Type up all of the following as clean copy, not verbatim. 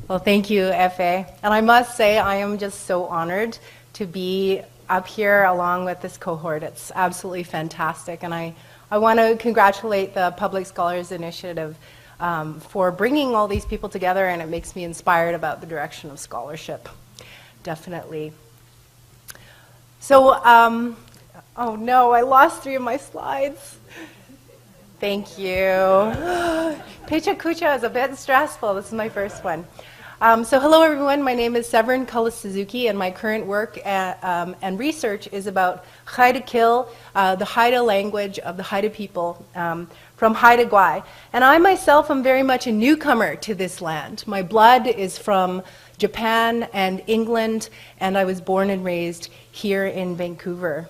Well, thank you, Efe. And I must say, I am just so honored to be up here along with this cohort. It's absolutely fantastic. And I want to congratulate the Public Scholars Initiative for bringing all these people together, and it makes me inspired about the direction of scholarship, definitely. So, oh no, I lost 3 of my slides. Thank you. Pecha Kucha is a bit stressful. This is my first one. So hello everyone, my name is Severn Cullis-Suzuki, and my current work and research is about Haida Kil, the Haida language of the Haida people from Haida Gwaii. And I myself am very much a newcomer to this land. My blood is from Japan and England, and I was born and raised here in Vancouver.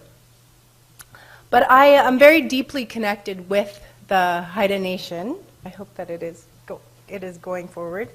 But I am very deeply connected with the Haida Nation. I hope that it is going forward.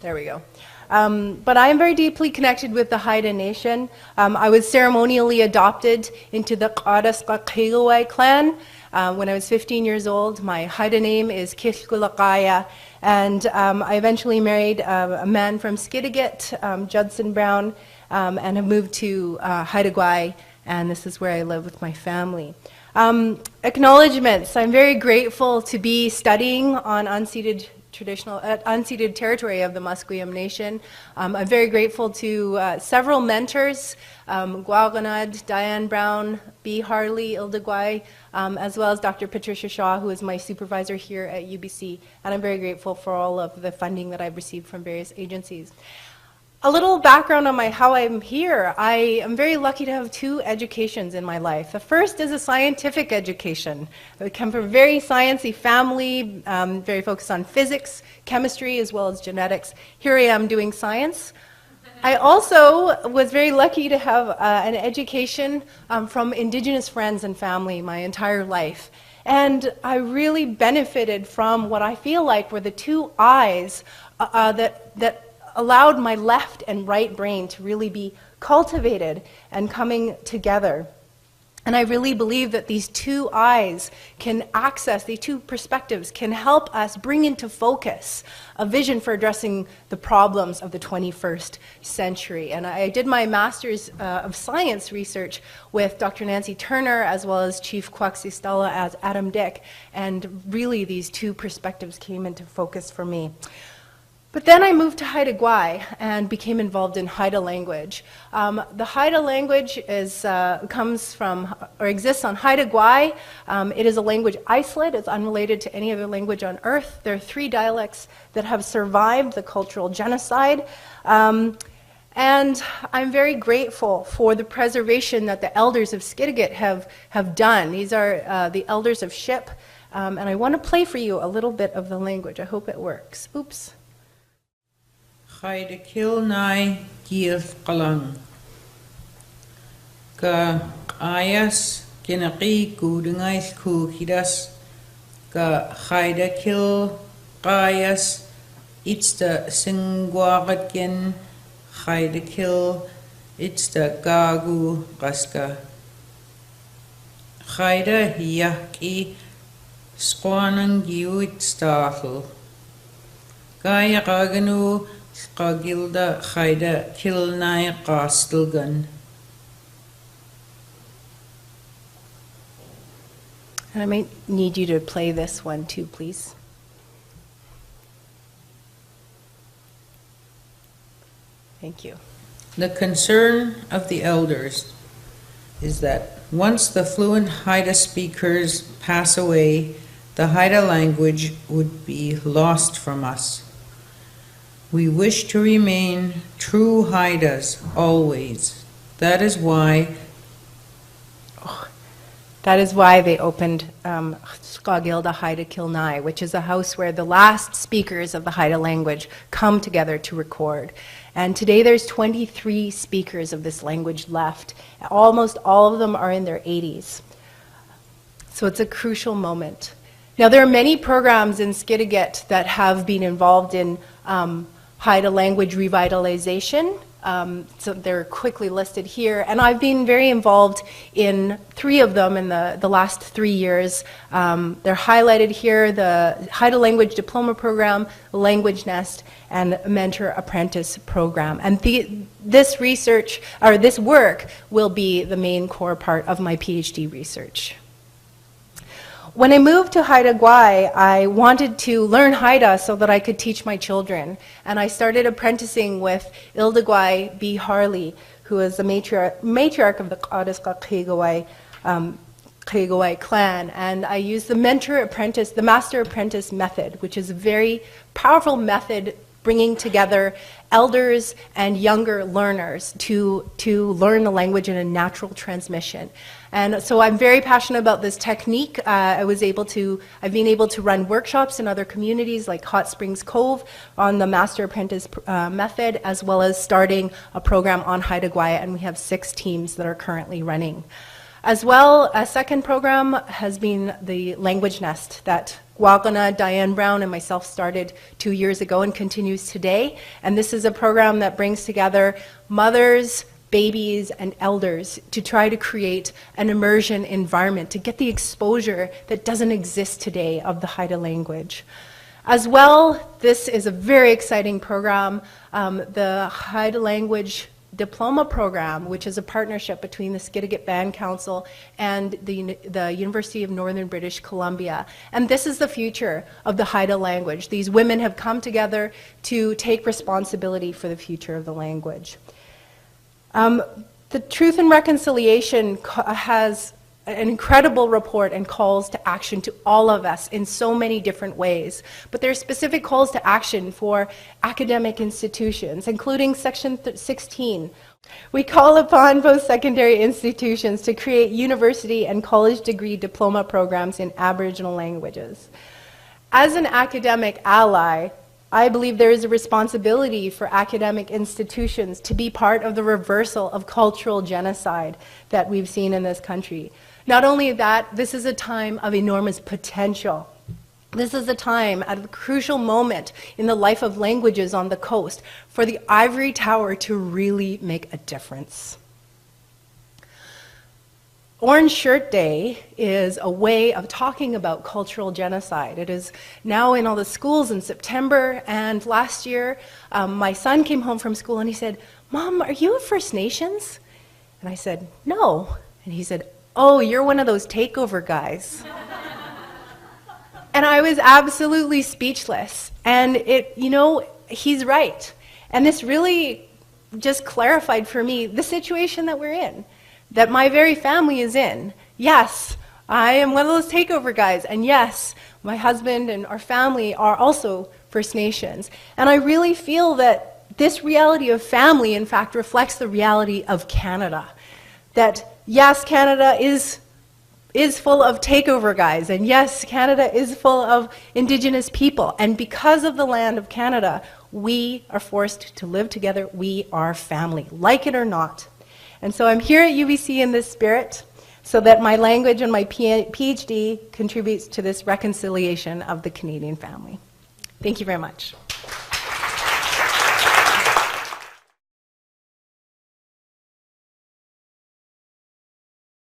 There we go. But I am very deeply connected with the Haida Nation. I was ceremonially adopted into the Qadas-Qaqiluwai clan when I was 15 years old. My Haida name is Kishkulakaya, and I eventually married a man from Skidegate, Judson Brown, and have moved to Haida Gwaii, and this is where I live with my family. Acknowledgements. I'm very grateful to be studying on unceded territory of the Musqueam Nation. I'm very grateful to several mentors, Gwaganad, Diane Brown, B. Harley, Ilda Gwaii, as well as Dr. Patricia Shaw, who is my supervisor here at UBC, and I'm very grateful for all of the funding that I've received from various agencies. A little background on how I'm here. I am very lucky to have 2 educations in my life. The first is a scientific education. I come from a very sciencey family, very focused on physics, chemistry, as well as genetics. Here I am doing science. I also was very lucky to have an education from Indigenous friends and family my entire life. And I really benefited from what I feel like were the 2 eyes that allowed my left and right brain to really be cultivated and coming together. And I really believe that these 2 eyes can access, these 2 perspectives can help us bring into focus a vision for addressing the problems of the 21st century. And I did my Master's of Science research with Dr. Nancy Turner, as well as Chief Kwaqsistala as Adam Dick, and really these 2 perspectives came into focus for me. But then I moved to Haida Gwaii and became involved in Haida language. The Haida language comes from, or exists on Haida Gwaii. It is a language isolate. It's unrelated to any other language on earth. There are 3 dialects that have survived the cultural genocide. And I'm very grateful for the preservation that the elders of Skidegate have done. These are the elders of Ship. And I want to play for you a little bit of the language. I hope it works. Oops. Haida Kil nai Gith Qalang Ka Ayas Kinaki Gudungais Kukidas Ka Haida Kil Qayas It's the Singwagatkin Haida Kil It's the Gagu Qaska Haida Yaki Squanan Giwit Startle Gaya Gaganu Qagilda Haida Kilnai Qastilgan. And I might need you to play this one too, please. Thank you. The concern of the elders is that once the fluent Haida speakers pass away, the Haida language would be lost from us. We wish to remain true Haidas always. That is why they opened Skagilda Haida Kilnai, which is a house where the last speakers of the Haida language come together to record. And today there's 23 speakers of this language left. Almost all of them are in their 80s. So it's a crucial moment. Now there are many programs in Skidegate that have been involved in Haida language revitalization. So they're quickly listed here. And I've been very involved in 3 of them in the last 3 years. They're highlighted here: the Haida Language Diploma Program, the Language Nest, and Mentor Apprentice Program. And this research, or this work, will be the main core part of my PhD research. When I moved to Haida Gwaii, I wanted to learn Haida so that I could teach my children. And I started apprenticing with Ilda Gwaii B. Harley, who is the matriarch of the Qadisqa Qigawai clan. And I used the master apprentice method, which is a very powerful method bringing together elders and younger learners to learn the language in a natural transmission. And so I'm very passionate about this technique. I've been able to run workshops in other communities like Hot Springs Cove on the Master Apprentice method, as well as starting a program on Haida Gwaii, and we have 6 teams that are currently running. As well, a second program has been the Language Nest that Gwagana, Diane Brown, and myself started 2 years ago and continues today. And this is a program that brings together mothers, babies, and elders to try to create an immersion environment, to get the exposure that doesn't exist today of the Haida language. As well, this is a very exciting program, the Haida Language Diploma Program, which is a partnership between the Skidegate Band Council and the University of Northern British Columbia. And this is the future of the Haida language. These women have come together to take responsibility for the future of the language. The Truth and Reconciliation has an incredible report and calls to action to all of us in so many different ways. But there are specific calls to action for academic institutions, including Section 16. We call upon post-secondary institutions to create university and college degree diploma programs in Aboriginal languages. As an academic ally, I believe there is a responsibility for academic institutions to be part of the reversal of cultural genocide that we've seen in this country. Not only that, this is a time of enormous potential. This is a time, at a crucial moment in the life of languages on the coast, for the ivory tower to really make a difference. Orange Shirt Day is a way of talking about cultural genocide. It is now in all the schools in September, and last year my son came home from school and he said, "Mom, are you a First Nations?" And I said, "No." And he said, "Oh, you're one of those takeover guys." And I was absolutely speechless. And he's right. And this really just clarified for me the situation that we're in, that my very family is in. Yes, I am one of those takeover guys. And yes, my husband and our family are also First Nations. And I really feel that this reality of family, in fact, reflects the reality of Canada. That yes, Canada is full of takeover guys, and yes, Canada is full of Indigenous people, and because of the land of Canada, we are forced to live together. We are family, like it or not. And so I'm here at UBC in this spirit, so that my language and my PhD contributes to this reconciliation of the Canadian family. Thank you very much.